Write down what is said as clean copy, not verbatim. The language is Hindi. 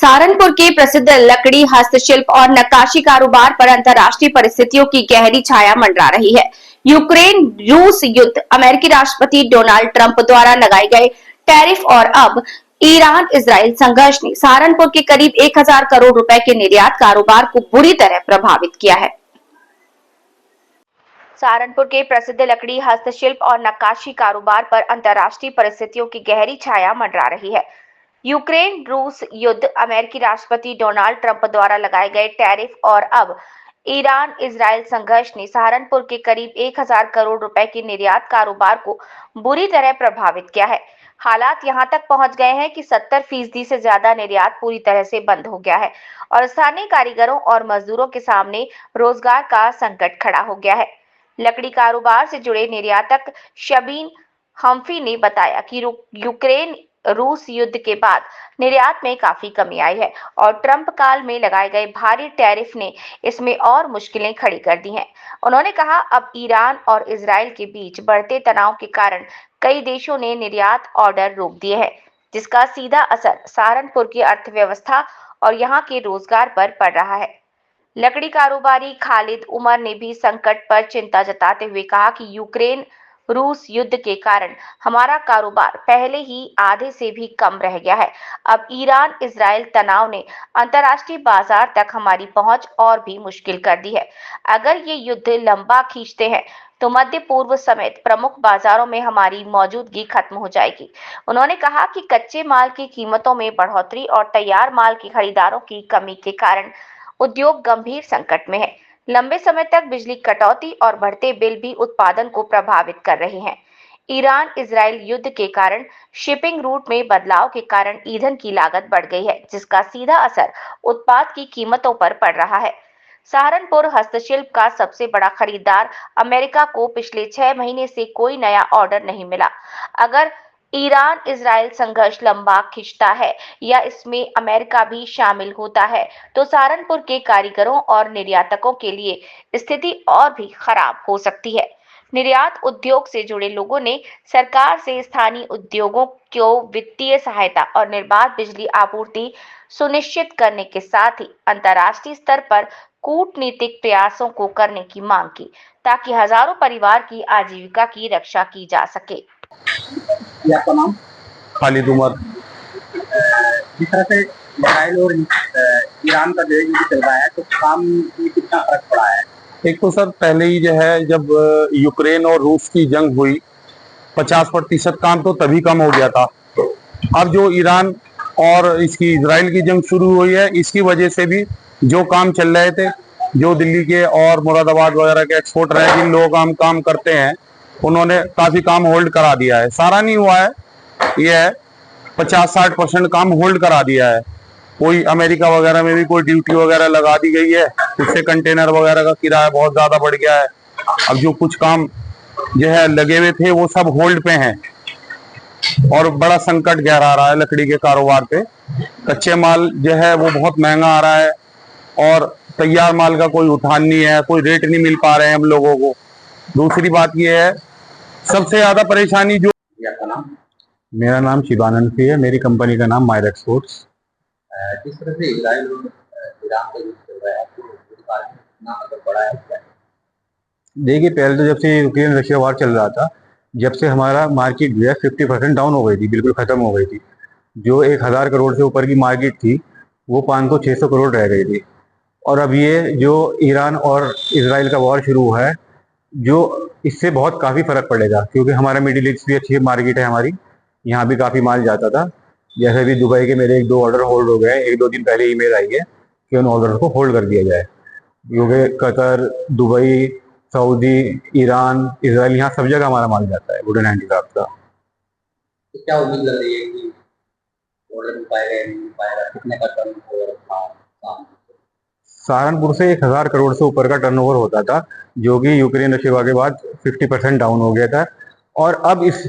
सहारनपुर के प्रसिद्ध लकड़ी हस्तशिल्प और नक्काशी कारोबार पर अंतर्राष्ट्रीय परिस्थितियों की गहरी छाया मंडरा रही है। यूक्रेन रूस युद्ध, अमेरिकी राष्ट्रपति डोनाल्ड ट्रंप द्वारा लगाए गए टैरिफ और अब ईरान इजराइल संघर्ष ने सहारनपुर के करीब 1000 करोड़ रुपए के निर्यात कारोबार को बुरी तरह प्रभावित किया है। सहारनपुर के प्रसिद्ध लकड़ी हस्तशिल्प और नक्काशी कारोबार पर अंतर्राष्ट्रीय परिस्थितियों की गहरी छाया मंडरा रही है। यूक्रेन रूस युद्ध, अमेरिकी राष्ट्रपति डोनाल्ड ट्रंप द्वारा लगाए गए टैरिफ और अब ईरान इजराइल संघर्ष ने सहारनपुर के करीब 1000 करोड़ रुपए के निर्यात कारोबार को बुरी तरह प्रभावित किया है। हालात यहां तक पहुंच गए हैं कि 70% से ज्यादा निर्यात पूरी तरह से बंद हो गया है और स्थानीय कारीगरों और मजदूरों के सामने रोजगार का संकट खड़ा हो गया है। लकड़ी कारोबार से जुड़े निर्यातक शबीन हम्फी ने बताया कि यूक्रेन रूस युद्ध के बाद निर्यात में काफी कमी आई है और ट्रंप काल में लगाए गए भारी टैरिफ ने इसमें और मुश्किलें खड़ी कर दी हैं। उन्होंने कहा, अब ईरान और इजराइल के बीच बढ़ते तनाव के कारण कई देशों ने निर्यात ऑर्डर रोक दिए हैं, जिसका सीधा असर सहारनपुर की अर्थव्यवस्था और यहाँ के रोजगार पर पड़ रहा है। लकड़ी कारोबारी खालिद उमर ने भी संकट पर चिंता जताते हुए कहा कि यूक्रेन रूस युद्ध के कारण हमारा कारोबार पहले ही आधे से भी कम रह गया है। अब ईरान इजराइल तनाव ने अंतर्राष्ट्रीय बाजार तक हमारी पहुंच और भी मुश्किल कर दी है। अगर ये युद्ध लंबा खींचते हैं तो मध्य पूर्व समेत प्रमुख बाजारों में हमारी मौजूदगी खत्म हो जाएगी। उन्होंने कहा कि कच्चे माल की कीमतों में बढ़ोतरी और तैयार माल के खरीदारों की कमी के कारण उद्योग गंभीर संकट में है। लंबे समय तक बिजली कटौती और बढ़ते बिल भी उत्पादन को प्रभावित कर रहे हैं। ईरान इजराइल युद्ध के कारण शिपिंग रूट में बदलाव के कारण ईंधन की लागत बढ़ गई है, जिसका सीधा असर उत्पाद की कीमतों पर पड़ रहा है। सहारनपुर हस्तशिल्प का सबसे बड़ा खरीदार अमेरिका को पिछले 6 महीने से कोई नया ऑर्डर नहीं मिला। अगर ईरान इजराइल संघर्ष लंबा खिंचता है या इसमें अमेरिका भी शामिल होता है तो सहारनपुर के कारीगरों और निर्यातकों के लिए स्थिति और भी खराब हो सकती है। निर्यात उद्योग से जुड़े लोगों ने सरकार से स्थानीय उद्योगों को वित्तीय सहायता और निर्बाध बिजली आपूर्ति सुनिश्चित करने के साथ ही अंतर्राष्ट्रीय स्तर पर कूटनीतिक प्रयासों को करने की मांग की, ताकि हजारों परिवार की आजीविका की रक्षा की जा सके। आपका नाम? खालिद उमर। जिस तरह से इसराइल और ईरान का जो है युद्ध चल रहा है, तो काम में कितना फर्क पड़ा है? एक तो सर पहले ही जो है जब यूक्रेन और रूस की जंग हुई 50% काम तो तभी कम हो गया था। अब जो ईरान और इसकी इजराइल की जंग शुरू हुई है, इसकी वजह से भी जो काम चल रहे थे, जो दिल्ली के और मुरादाबाद वगैरह के एक्सपोर्टर हैं, जिन लोग हम काम करते हैं, उन्होंने काफी काम होल्ड करा दिया है। सारा नहीं हुआ है, यह 50-60% काम होल्ड करा दिया है। कोई अमेरिका वगैरह में भी कोई ड्यूटी वगैरह लगा दी गई है, उससे कंटेनर वगैरह का किराया बहुत ज्यादा बढ़ गया है। अब जो कुछ काम जो है लगे हुए थे वो सब होल्ड पे हैं और बड़ा संकट गहरा रहा है लकड़ी के कारोबार पे। कच्चे माल जो है वो बहुत महंगा आ रहा है और तैयार माल का कोई उठान नहीं है, कोई रेट नहीं मिल पा रहे हैं हम लोगों को। दूसरी बात यह है, सबसे ज्यादा परेशानी जो। आपका नाम? मेरा नाम शिवानंद है, मेरी कंपनी का नाम मायर एक्सपोर्ट्स। जिस तरह से इजराइल और ईरान का युद्ध चल रहा है, तो उसके बारे में कितना असर पड़ा है? देखिए, पहले तो जब से यूक्रेन रशिया वार चल रहा था, जब से हमारा मार्केट जो है 50% डाउन हो गई थी, बिल्कुल खत्म हो गई थी। जो 1000 करोड़ से ऊपर की मार्केट थी वो 500-600 करोड़ रह गई थी। और अब ये जो ईरान और इजराइल का वॉर शुरू हुआ है, जो इससे बहुत काफ़ी फ़र्क पड़ेगा, क्योंकि हमारा मिडिल ईस्ट भी अच्छी मार्केट है हमारी, यहाँ भी काफ़ी माल जाता था। जैसे भी दुबई के मेरे 1-2 ऑर्डर होल्ड हो गए, 1-2 दिन पहले ईमेल आई है कि उन ऑर्डर को होल्ड कर दिया जाए, क्योंकि Qatar, Dubai, Saudi, Iran, Israel, यहाँ सब जगह हमारा माल जाता है वुडन हैंडीक्राफ्ट का। तो क्या उम्मीद लग रही है कि ऑर्डर मिल पाएगा, नहीं मिल पाएगा? कितने का टर्नओवर था? सहारनपुर से 1000 करोड़ से ऊपर का टर्नओवर होता था, जो कि यूक्रेन रशिया के बाद 50% डाउन हो गया था। और अब इस